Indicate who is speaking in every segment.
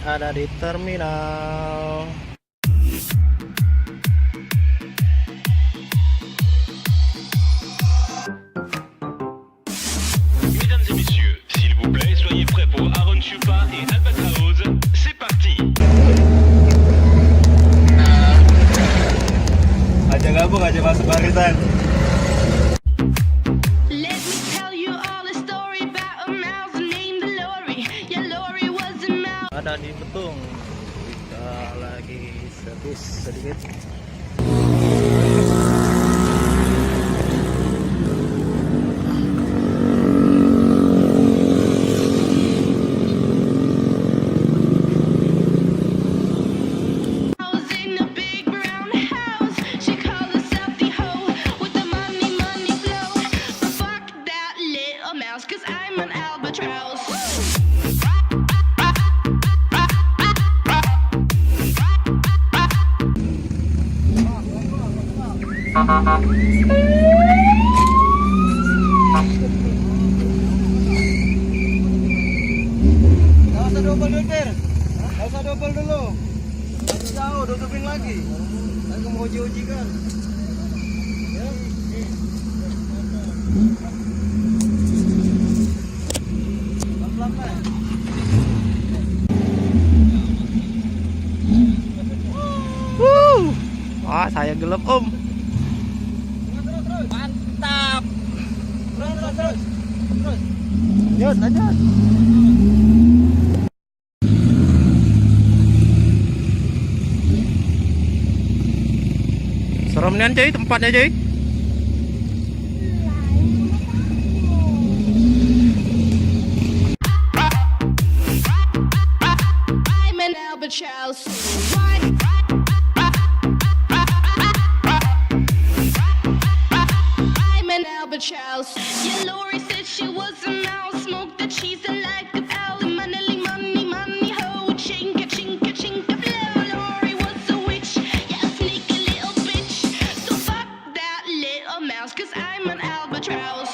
Speaker 1: ada di terminal.
Speaker 2: Mesdames et messieurs, s'il vous plaît, soyez prêts pour Aaron Chupa et Albatraoz. C'est parti.
Speaker 1: Aja gabung aja masuk barisan.
Speaker 3: Let me tell you all a story about a mouse named Lori. Yeah, Lori was a mouse.
Speaker 1: Ada di Betung. Kita lagi servis sedikit.
Speaker 3: In a big brown house, she called herself the hoe with the money, money flow. But fuck that little mouse, 'cause I'm an albatross.
Speaker 1: Gak usah double dulu. Gak usah double dulu. Masih jauh, tutupin lagi. Aku mau uji-uji kan. Ya. Pelan-pelan. Wah, saya gelap om. Mantap. Terus. Lanjut, lanjut. Serem nih cuy, tempatnya cuy.
Speaker 3: I'm an albatross. I'm an albatross. Yeah, Lori said she was a mouse. Smoked the cheese and like a owl. Money, money, money, ho. Chinka, chinka, chinka, flow. Lori was a witch. Yeah, a sneaky little bitch. So fuck that little mouse, 'cause I'm an albatross.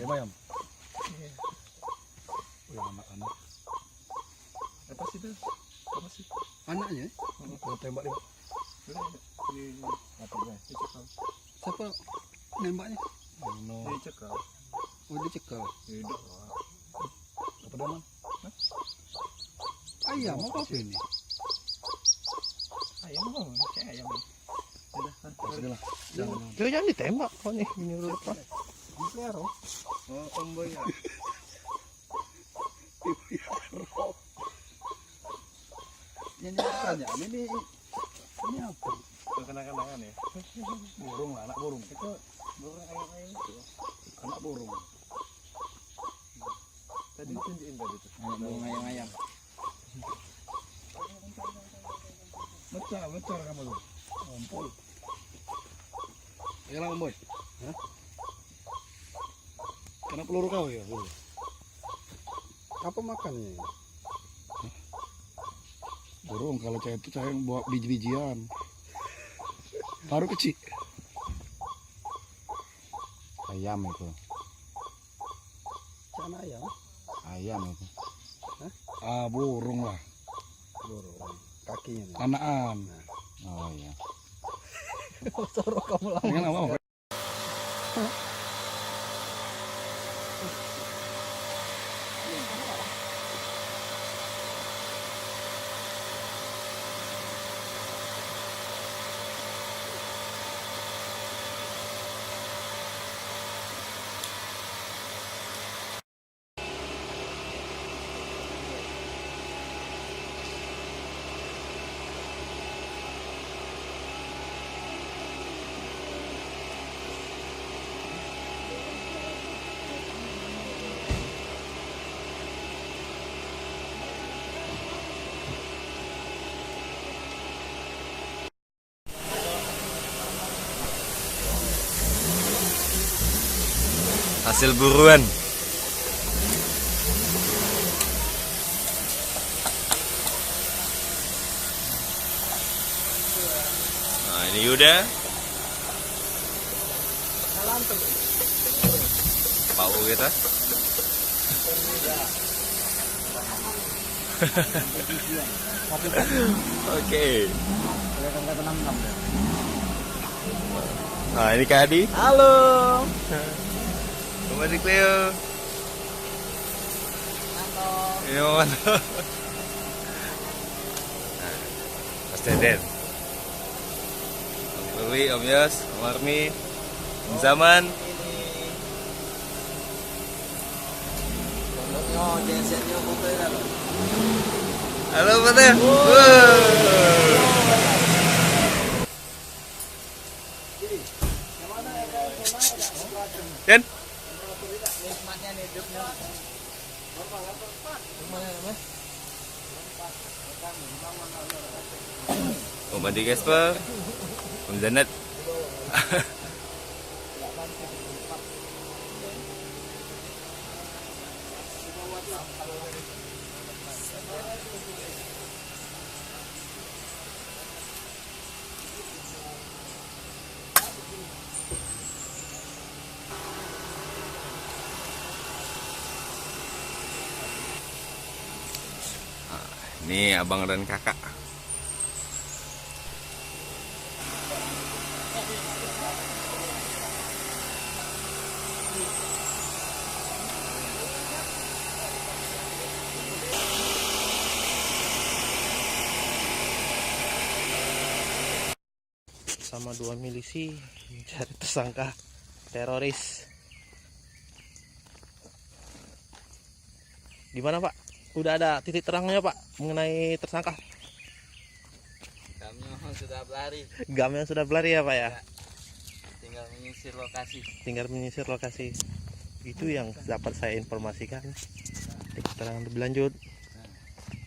Speaker 1: Bayam. Wih, anak-anak. Apa sih itu? Apa sih? Anaknya? Tembak dia. Siapa nembaknya? Dicekal. Oh, dicekal. Hidup. Apa daman? Ayam apa ini? Ayam apa? Kayak ayam. Sudah. Jangan ditembak kok nih, ini lupa. Pelihara. Oh, tomboy ya. Ini tanya, ini apa? Kenang-kenangan ya. Burung lah, anak burung. Itu burung ayam-ayam itu. Anak burung. Tadi tunjukin tadi tuh. Burung ayam-ayam. Mecar kamu tuh. Ompol. Ayo lah, Boy. Hah? Kena peluru kau ya? Apa makannya? Burung, kalau saya itu saya bawa biji-bijian. Baru kecil. Ayam itu. Sana ayam? Ayam itu. Hah? Ah, burung lah. Burung. kakinya.
Speaker 4: Lanaan. Oh iya.
Speaker 1: Sorok kamu lama.
Speaker 4: Jangan apa-apa.
Speaker 5: Hasil buruan. Nah, ini Yuda. Pau kita. Oke. Nah, ini Kak Adi.
Speaker 1: Halo.
Speaker 5: Kembali Cleo. Ini mantap. Mas Deden. Om Dewi, Om Yos, Om Armi, Om Zaman. Halo Pak Teh. Den. Om Adi Gasper, Om Janet. Ini abang dan kakak.
Speaker 6: Sama 2 milisi mencari tersangka teroris. Gimana Pak? Udah ada titik terangnya Pak mengenai tersangka? Gamnya sudah berlari ya Pak ya?
Speaker 5: Tinggal menyisir lokasi.
Speaker 6: Tinggal menyisir lokasi. Itu yang dapat saya informasikan. Keterangan lebih lanjut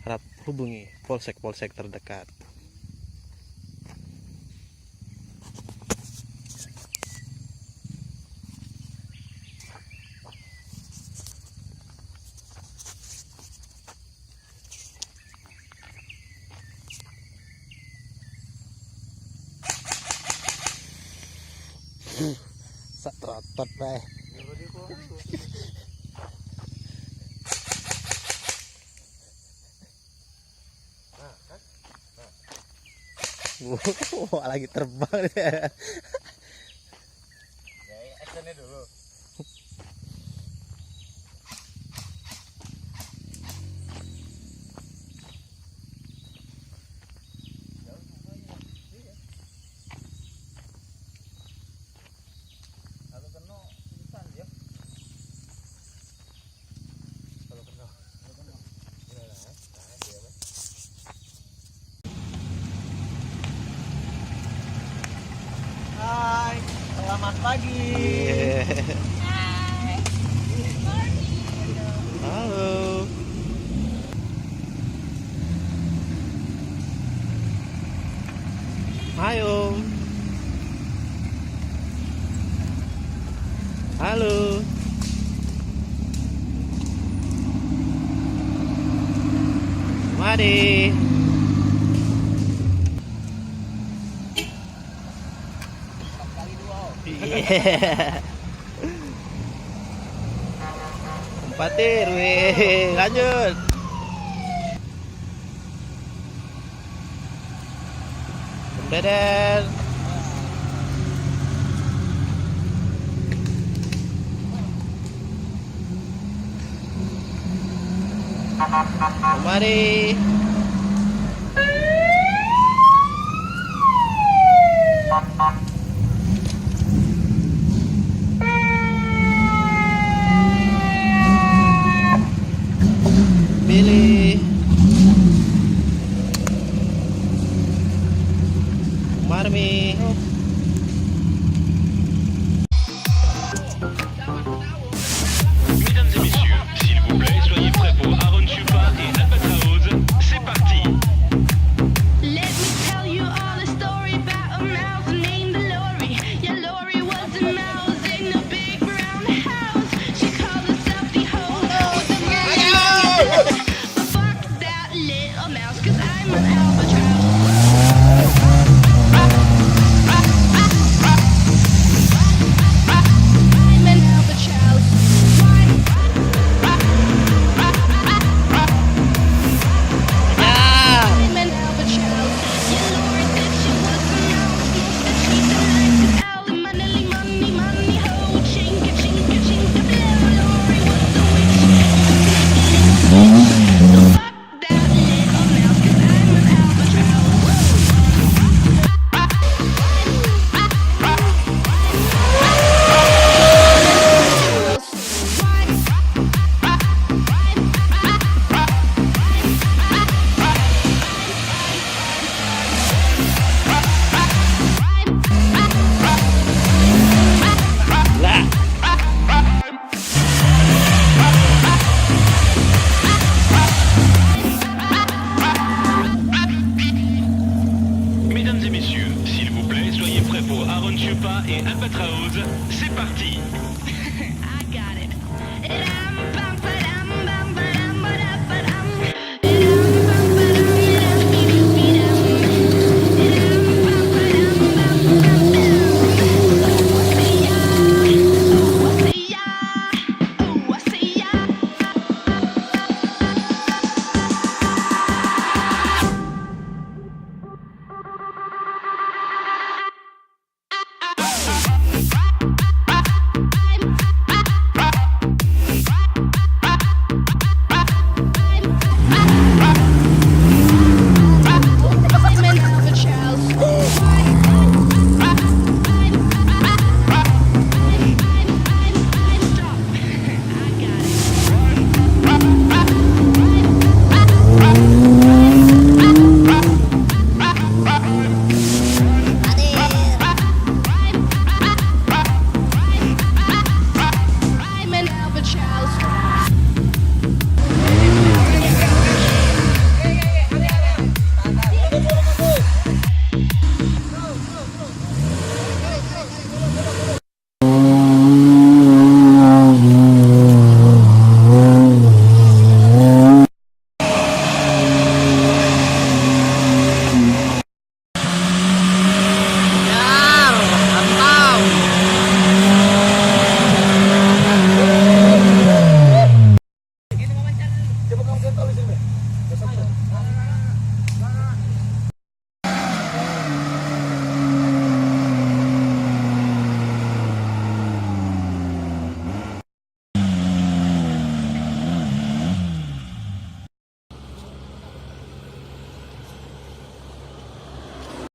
Speaker 6: harap hubungi polsek terdekat.
Speaker 1: Satrotot bae.
Speaker 6: Wah, lagi terbang dia.
Speaker 5: Actionnya dulu.
Speaker 1: Hai, selamat pagi.
Speaker 6: Halo. Hai Om. Halo. Mari. Empatir, weh, lanjut. Dadah. Mari. Pilih. Marmi.
Speaker 2: Mesdames et messieurs, s'il vous plaît, soyez prêts pour Aaron Chupa et Albatraoz. C'est parti.
Speaker 3: Let me tell you all a story about a mouse named Lori. Yeah, Lori was a mouse in a big brown house. She called herself the hole with the money. But fuck that little mouse, 'cause I'm an albatross. I'm an albatross. I'm an albatross. Yeah, Lori said she was a mouse. That she's a like owl. Money, money, money, ho. Chinka, chinka, chinka, blow. Lori was a witch. So fuck that little mouse, 'cause I'm an
Speaker 2: Mesdames et messieurs, s'il vous plaît, soyez prêts pour Aaron Chupa et Albatraoz. C'est parti.
Speaker 3: I got it. And